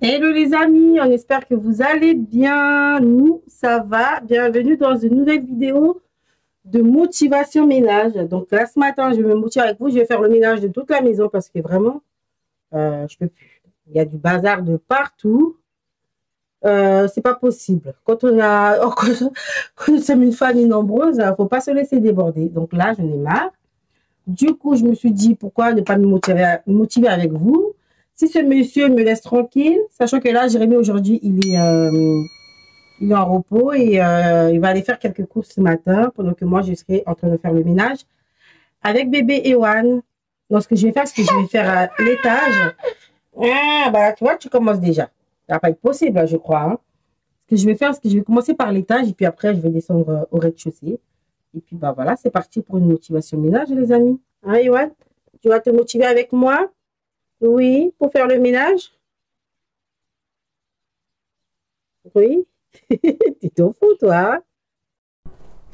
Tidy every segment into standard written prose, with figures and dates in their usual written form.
Hello les amis, on espère que vous allez bien. Nous, ça va. Bienvenue dans une nouvelle vidéo de motivation ménage. Donc là, ce matin, je vais me motiver avec vous. Je vais faire le ménage de toute la maison parce que vraiment, je peux plus. Il y a du bazar de partout. C'est pas possible. Quand on a, quand nous sommes une famille nombreuse, il ne faut pas se laisser déborder. Donc là, j'en ai marre. Du coup, je me suis dit, pourquoi ne pas me motiver avec vous? Si ce monsieur me laisse tranquille, sachant que là, Jérémy, aujourd'hui, il est en repos et il va aller faire quelques courses ce matin pendant que moi, je serai en train de faire le ménage avec bébé Ewan. Donc, ce que je vais faire, c'est que je vais faire à l'étage. Ah, bah, tu vois, tu commences déjà. Ça va pas être possible, là, je crois. Hein. Ce que je vais faire, c'est que je vais commencer par l'étage et puis après, je vais descendre au rez-de-chaussée. Et puis, bah voilà, c'est parti pour une motivation ménage, les amis. Hein, Ewan? Tu vas te motiver avec moi? Oui, pour faire le ménage? Oui. Tu t'en fous, toi? Hein?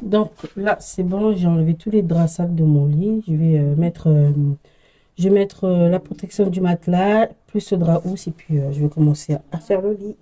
Donc là, c'est bon, j'ai enlevé tous les draps sales de mon lit. Je vais mettre, la protection du matelas, plus ce drap housse, et puis je vais commencer à faire le lit.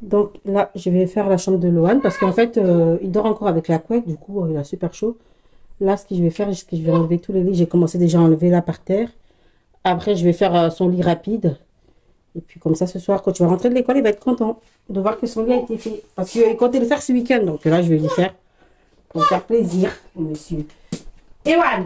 Donc là, je vais faire la chambre de Lohan parce qu'en fait, il dort encore avec la couette. Du coup, il a super chaud. Là, ce que je vais faire, c'est que je vais enlever tous les lits. J'ai commencé déjà à enlever là par terre. Après, je vais faire son lit rapide. Et puis comme ça, ce soir, quand tu vas rentrer de l'école, il va être content de voir que son lit a été fait. Parce qu'il comptait le faire ce week-end. Donc là, je vais lui faire pour faire plaisir, monsieur. Ewan!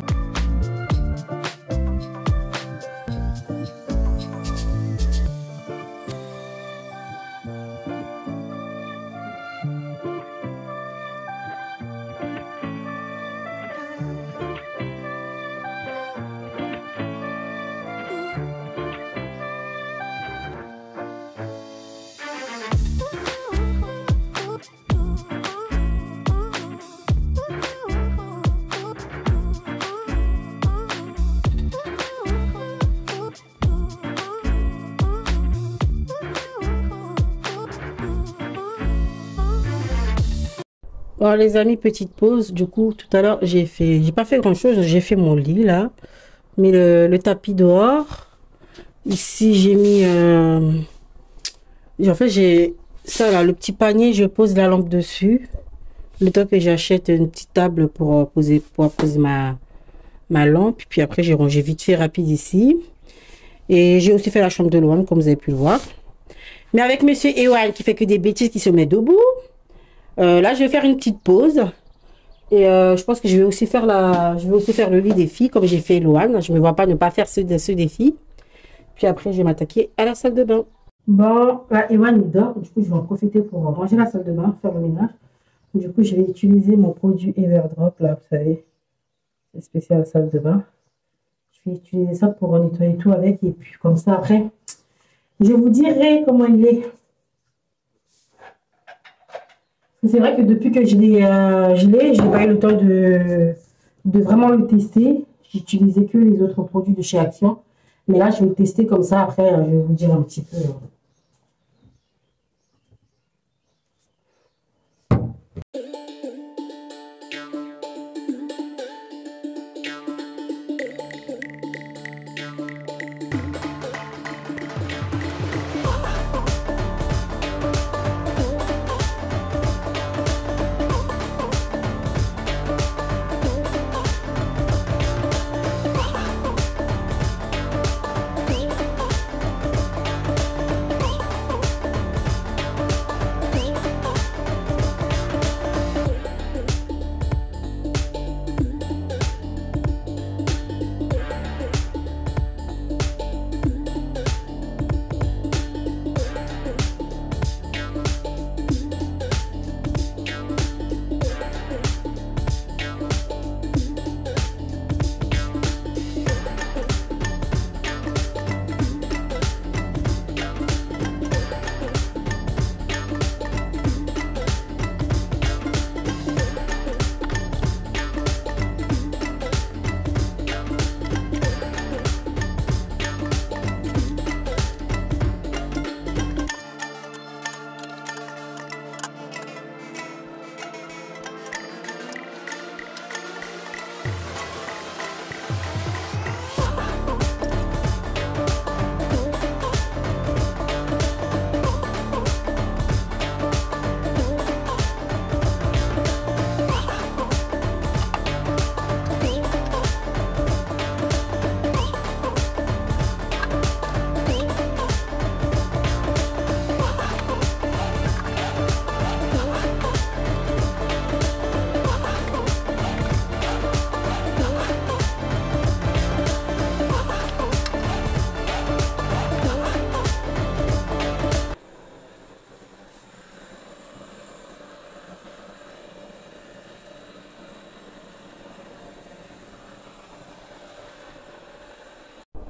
Bon les amis, petite pause. Du coup, tout à l'heure, j'ai pas fait grand chose. J'ai fait mon lit là, mais le tapis dehors. Ici, j'ai mis, en fait, j'ai ça là, le petit panier. Je pose la lampe dessus. Le temps que j'achète une petite table pour poser ma lampe. Puis après, j'ai rangé vite fait rapide ici. Et j'ai aussi fait la chambre de Lohan, comme vous avez pu le voir. Mais avec monsieur Ewan qui fait que des bêtises, qui se met debout. Là, je vais faire une petite pause. Et je pense que je vais aussi faire le lit des filles, comme j'ai fait Lohan. Je ne me vois pas ne pas faire ceux des filles. Puis après, je vais m'attaquer à la salle de bain. Bon, là, Ewan, il dort. Du coup, je vais en profiter pour ranger la salle de bain, faire le ménage. Du coup, je vais utiliser mon produit Everdrop, là, vous savez. C'est spécial salle de bain. Je vais utiliser ça pour nettoyer tout avec. Et puis, comme ça, après, je vous dirai comment il est. C'est vrai que depuis que je n'ai pas eu le temps de vraiment le tester. J'utilisais que les autres produits de chez Action. Mais là, je vais le tester comme ça. Après, je vais vous dire un petit peu.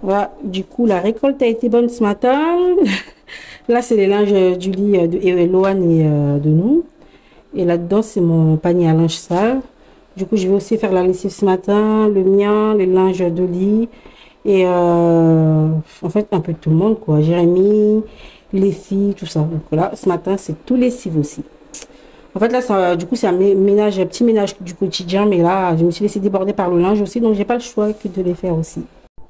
Voilà, du coup, la récolte a été bonne ce matin. Là, c'est les linges du lit de Eloane et de nous. Et là-dedans, c'est mon panier à linge sale. Du coup, je vais aussi faire la lessive ce matin, le mien, les linges de lit. Et en fait, un peu de tout le monde, quoi. Jérémy, les filles, tout ça. Donc là, ce matin, c'est tout lessive aussi. En fait, là, ça, du coup, c'est un ménage, un petit ménage du quotidien. Mais là, je me suis laissée déborder par le linge aussi. Donc, j'ai pas le choix que de les faire aussi.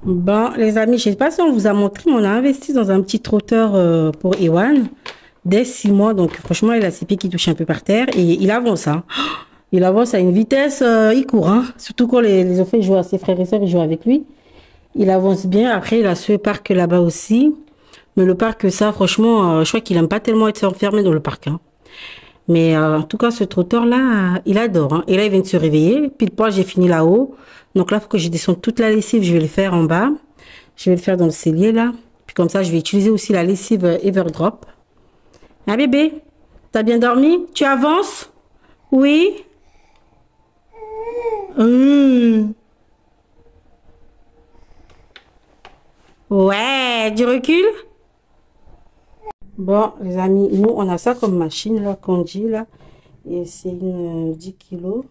Bon, les amis, je sais pas si on vous a montré, mais on a investi dans un petit trotteur pour Ewan dès 6 mois. Donc, franchement, il a ses pieds qui touchent un peu par terre et il avance. Hein. Il avance à une vitesse, il court. Hein. Surtout quand les enfants jouent à ses frères et sœurs, ils jouent avec lui. Il avance bien. Après, il a ce parc là-bas aussi. Mais le parc, ça, franchement, je crois qu'il aime pas tellement être enfermé dans le parc. Hein. Mais en tout cas, ce trotteur-là, il adore. Hein. Et là, il vient de se réveiller. Pile poil, j'ai fini là-haut. Donc là, il faut que je descende toute la lessive. Je vais le faire en bas. Je vais le faire dans le cellier, là. Puis comme ça, je vais utiliser aussi la lessive Everdrop. Ah, bébé, t'as bien dormi? Tu avances? Oui? Ouais, du recul? Bon, les amis, nous, on a ça comme machine, là, qu'on dit, là. Et c'est une 10 kilos.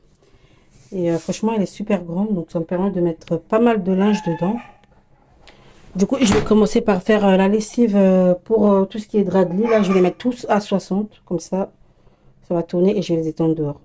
Et franchement, elle est super grande. Donc, ça me permet de mettre pas mal de linge dedans. Du coup, je vais commencer par faire la lessive pour tout ce qui est drap de lit. Là, je vais les mettre tous à 60. Comme ça va tourner et je vais les étendre dehors.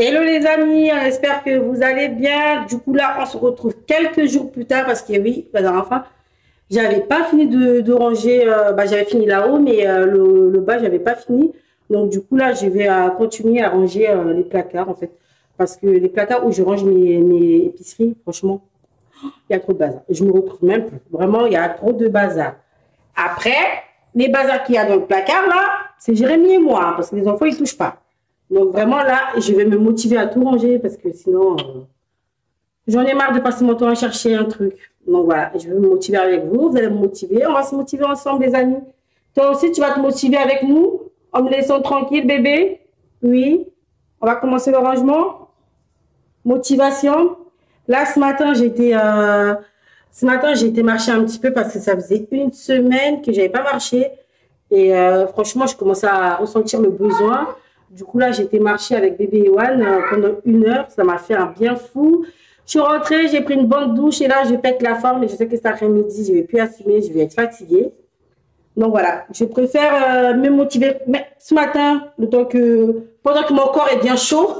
Hello les amis, on espère que vous allez bien. Du coup là, on se retrouve quelques jours plus tard parce que oui, la dernière fois, j'avais pas fini de ranger. J'avais fini là-haut, mais le bas, j'avais pas fini. Donc du coup là, je vais continuer à ranger les placards en fait. Parce que les placards où je range mes épiceries, franchement, il y a trop de bazar. Je me retrouve même plus. Vraiment, il y a trop de bazar. Après, les bazars qu'il y a dans le placard là, c'est Jérémy et moi, hein, parce que les enfants, ils touchent pas. Donc vraiment là, je vais me motiver à tout ranger parce que sinon, j'en ai marre de passer mon temps à chercher un truc. Donc voilà, je vais me motiver avec vous, vous allez me motiver. On va se motiver ensemble les amis. Toi aussi, tu vas te motiver avec nous en me laissant tranquille bébé. Oui, on va commencer le rangement. Motivation. Là, ce matin, j'ai été marcher un petit peu parce que ça faisait une semaine que j'avais pas marché. Et franchement, je commençais à ressentir le besoin. Du coup, là, j'ai été marcher avec bébé Ewan pendant 1 heure. Ça m'a fait un bien fou. Je suis rentrée, j'ai pris une bonne douche et là, je pète la forme. Et je sais que cet après-midi, je vais plus assumer, je vais être fatiguée. Donc voilà, je préfère me motiver. Mais ce matin, pendant que mon corps est bien chaud,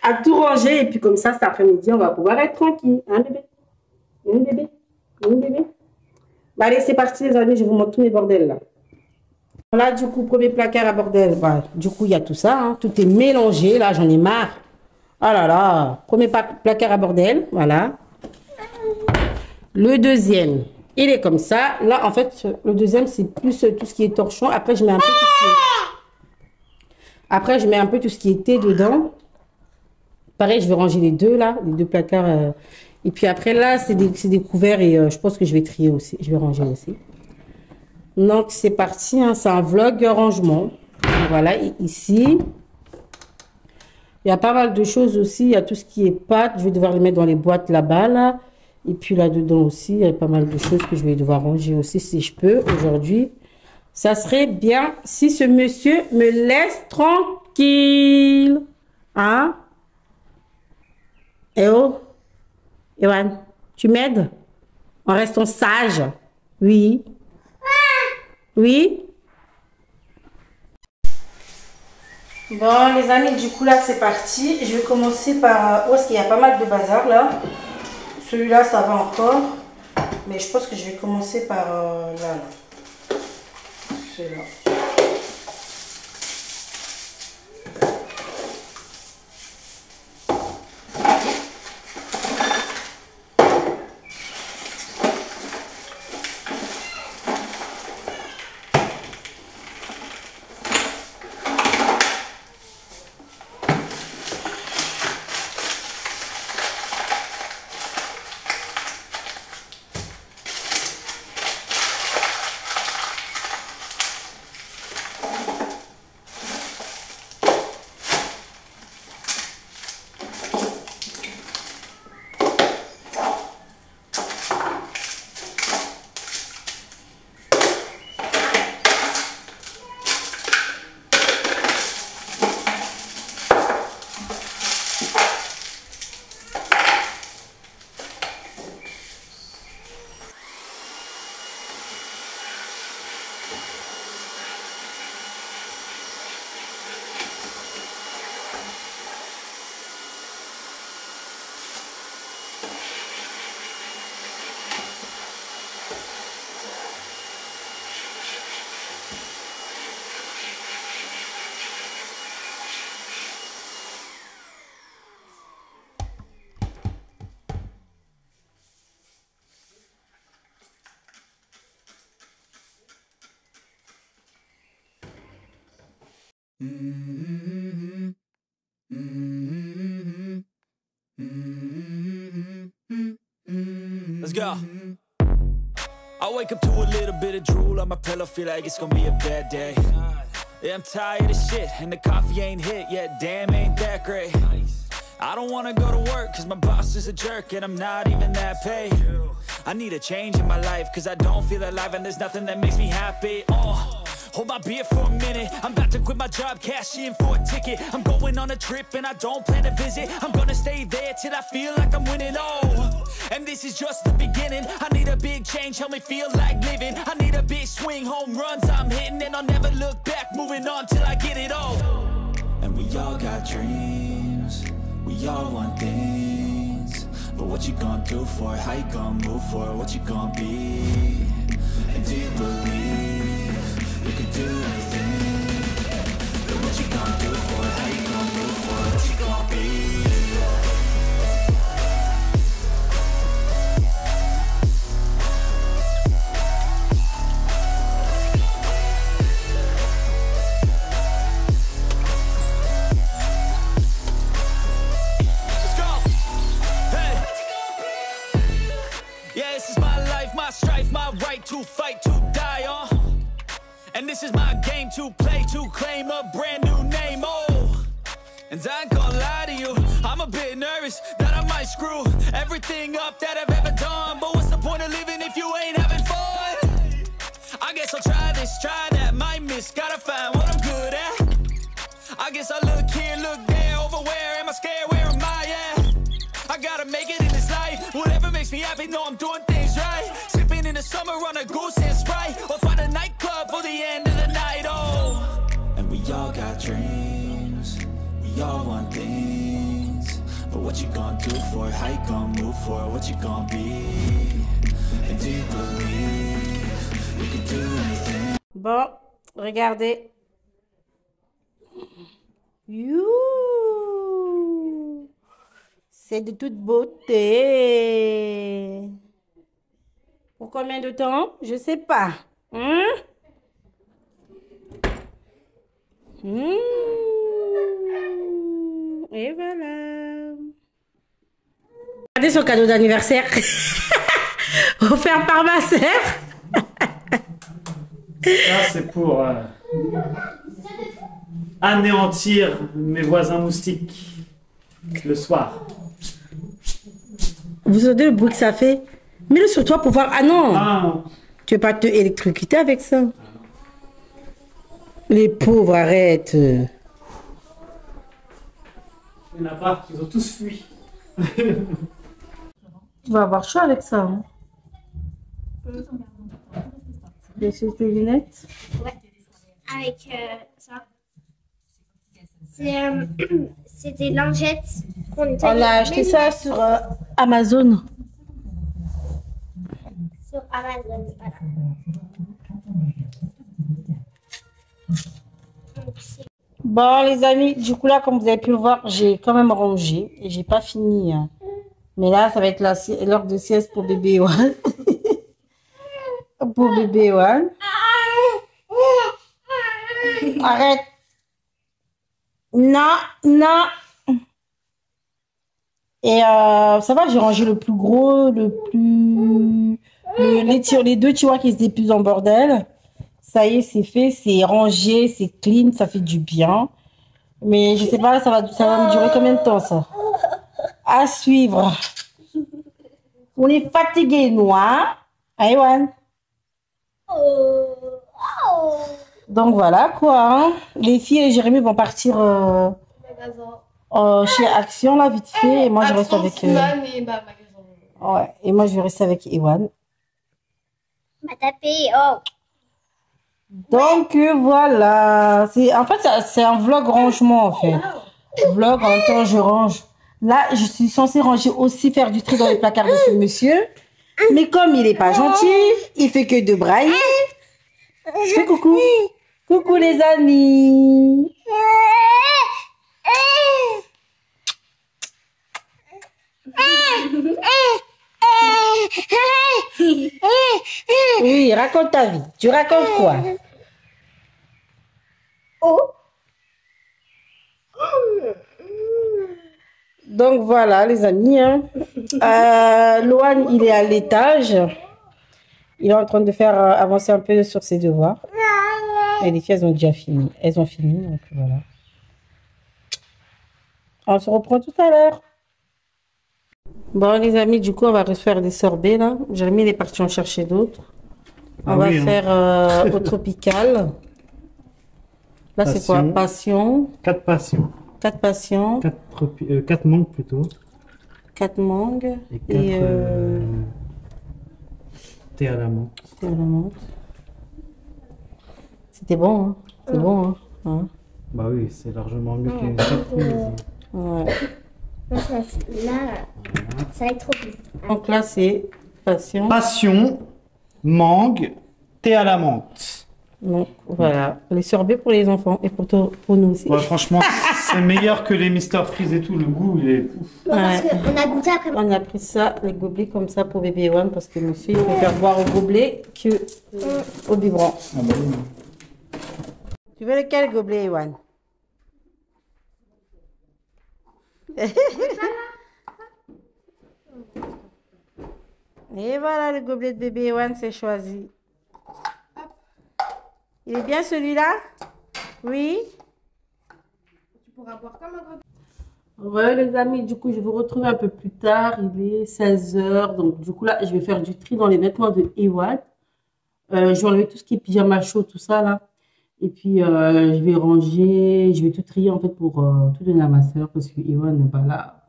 à tout ranger. Et puis comme ça, cet après-midi, on va pouvoir être tranquille. Hein, bébé? Hein, bébé? Hein, bébé? Bah, allez, c'est parti, les amis. Je vous montre tous mes bordels là. Là, du coup, premier placard à bordel. Bah, du coup, il y a tout ça. Hein. Tout est mélangé. Là, j'en ai marre. Ah là là. Premier placard à bordel. Voilà. Le deuxième, il est comme ça. Là, en fait, le deuxième, c'est plus tout ce qui est torchon. Après, je mets un peu tout ce qui est... Après, je mets un peu tout ce qui est thé dedans. Pareil, je vais ranger les deux là, les deux placards. Et puis après là, c'est des couverts et je pense que je vais trier aussi. Je vais ranger aussi. Donc c'est parti, hein, c'est un vlog rangement. Voilà, et ici, il y a pas mal de choses aussi. Il y a tout ce qui est pâte. Je vais devoir les mettre dans les boîtes là-bas là. Et puis là-dedans aussi, il y a pas mal de choses que je vais devoir ranger aussi si je peux aujourd'hui. Ça serait bien si ce monsieur me laisse tranquille. Hein? Eh oh, Ewan, tu m'aides en restant sage? Oui. Oui. Bon, les amis, du coup, là, c'est parti. Je vais commencer par... où est-ce qu'il y a pas mal de bazar, là? Celui-là, ça va encore. Mais je pense que je vais commencer par là. Celui-là. Let's go. I wake up to a little bit of drool on my pillow, feel like it's gonna be a bad day. Yeah, I'm tired of shit, and the coffee ain't hit yet, damn, ain't that great. I don't wanna go to work, cause my boss is a jerk, and I'm not even that paid. I need a change in my life, cause I don't feel alive, and there's nothing that makes me happy. Hold my beer for a minute, I'm about to quit my job, cash in for a ticket. I'm going on a trip and I don't plan to visit. I'm gonna stay there till I feel like I'm winning, and this is just the beginning. I need a big change, help me feel like living. I need a big swing, home runs I'm hitting, and I'll never look back, moving on till I get it all. And we all got dreams, we all want things, but what you gonna do for it? How you gonna move for it? What you gonna be? And do you believe you can do anything? But what you gonna do for it? How you gonna move for it? What you gonna be? Let's go. Hey. Yeah, this is my life, my strife, my right to fight, to die on. And this is my game to play, to claim a brand new name, And I ain't gonna lie to you, I'm a bit nervous that I might screw everything up that I've ever done. But what's the point of living if you ain't having fun? I guess I'll try this, try that, might miss, gotta find what I'm good at. I guess I look here, look there, over where am I scared, where am I at? I gotta make it in this life, whatever makes me happy, know I'm doing things right. Sipping in the summer on a goose and Sprite, or find a nightclub for the end of the night, And we all got dreams, we all want things, but what you gonna do for it? How you gonna move for it? What you gonna be? And do you believe you can do anything? Bon, regardez. You. C'est de toute beauté. Pour combien de temps? Je sais pas. Et voilà. Regardez son cadeau d'anniversaire. Offert par ma sœur. Ça, c'est pour anéantir mes voisins moustiques le soir. Vous entendez le bruit que ça fait? Mets-le sur toi pour voir. Ah non! Ah non. Tu veux pas te électrocuter avec ça? Les pauvres, arrête. Il n'y en a pas, ils ont tous fui. Tu vas avoir chaud avec ça. Hein? Tes lunettes? Ouais, avec ça. C'est des lingettes qu'on On a acheté ça sur Amazon. sur Amazon. Voilà. Donc, Bon, les amis, du coup, là, comme vous avez pu le voir, j'ai quand même rangé et j'ai pas fini. Hein. Mais là, ça va être l'heure de sieste pour bébé Ewan. Pour bébé Ewan. Arrête. Non, non. Et ça va, j'ai rangé le plus gros, les deux tiroirs qui étaient plus en bordel. Ça y est, c'est fait, c'est rangé, c'est clean, ça fait du bien. Mais je sais pas, ça va me durer combien de temps, ça? À suivre. On est fatigués, nous, hein? Aïwan. Donc voilà, quoi. Hein. Les filles et Jérémy vont partir chez Action, là, vite fait. Et moi, je reste avec... ouais, et moi, je vais rester avec Ewan. m'a tapé. Oh. Donc voilà, en fait c'est un vlog rangement en fait. Vlog en même temps je range. Là je suis censée ranger aussi, faire du tri dans les placards de ce monsieur. Mais comme il est pas gentil, il fait que de brailler. Je fais coucou. Coucou les amis. Oui, raconte ta vie. Tu racontes quoi? Oh. Donc voilà les amis, hein. Loan, il est à l'étage. Il est en train de faire avancer un peu sur ses devoirs. Et les filles, elles ont déjà fini. Elles ont fini, donc voilà. On se reprend tout à l'heure. Bon les amis, du coup on va refaire des sorbets là. Jérémy il est parti en chercher d'autres. On va faire au tropical. Là c'est quoi? Passion. 4 passions. 4 passions. 4 mangues plutôt. 4 mangues. Et 4 thé à la menthe. Thé à la menthe. C'était bon, hein? C'est bon, hein? Hein? Bah oui, c'est largement mieux qu'une 4 fruits. Là, Ouais. ça va être trop bien. Donc là c'est passion. Passion, mangue, thé à la menthe. Donc voilà, les sorbets pour les enfants et pour nous aussi. Ouais, franchement, c'est meilleur que les Mister Freeze et tout. Le goût, il est... Non, parce qu'on a goûté après. On a pris ça, les gobelets comme ça pour bébé Ewan parce que monsieur il préfère boire au gobelet que au biberon. Ah bah oui. Tu veux lequel gobelet Ewan? Et voilà le gobelet de bébé Ewan, c'est choisi. Il est bien celui-là? Oui? Tu pourras boire comme un grand. Ouais les amis, du coup je vous retrouve un peu plus tard. Il est 16 h. Donc du coup là je vais faire du tri dans les vêtements de Ewan. Je vais enlever tout ce qui est pyjama chaud, tout ça là. Et puis je vais ranger, je vais tout trier en fait pour tout donner à ma soeur parce que Ewan, bah là,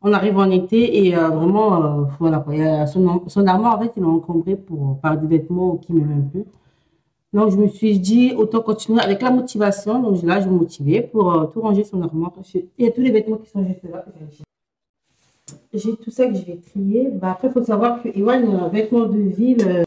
on arrive en été et vraiment, voilà quoi. Il y a son armoire en fait, il est encombré par des vêtements qui ne m'aiment plus. Donc je me suis dit, autant continuer avec la motivation. Donc là, je vais me motiver pour tout ranger son armoire. Il y a tous les vêtements qui sont juste là. J'ai tout ça que je vais trier. Bah, après, il faut savoir que Ewan, il a un vêtement de ville.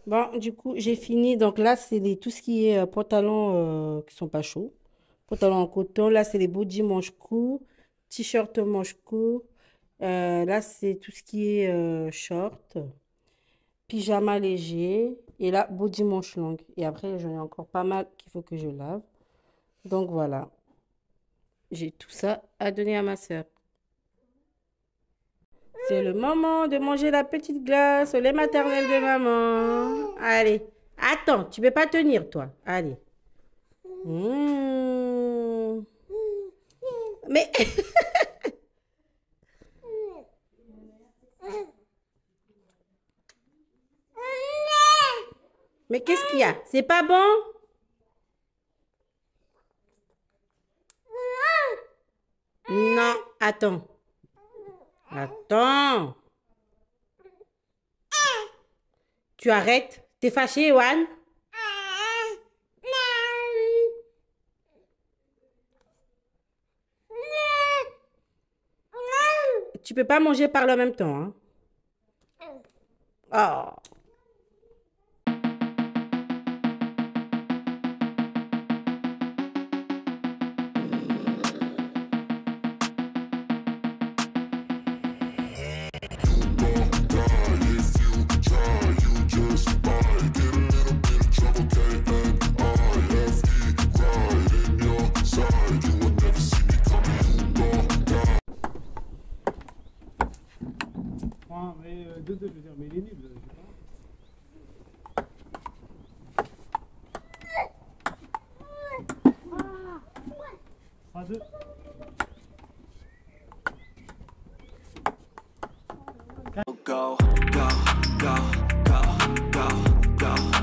Bon, du coup, j'ai fini. Donc là, c'est tout ce qui est pantalons qui sont pas chauds. Pantalons en coton. Là, c'est les body manches courts. T-shirt manches courts. Là, c'est tout ce qui est short. Pyjama léger. Et là, body manches longues. Et après, j'en ai encore pas mal qu'il faut que je lave. Donc voilà. J'ai tout ça à donner à ma soeur. C'est le moment de manger la petite glace au lait maternel de maman. Allez. Attends, tu ne peux pas tenir, toi. Allez. Mais... Mais qu'est-ce qu'il y a? C'est pas bon? Non, attends. Attends. Tu arrêtes? T'es fâché, Ewan? Tu peux pas manger par le même temps, hein? Oh. Mais 2-2, je veux dire, mais il est nul. Je sais pas. 3-2. Go, go, go, go, go, go.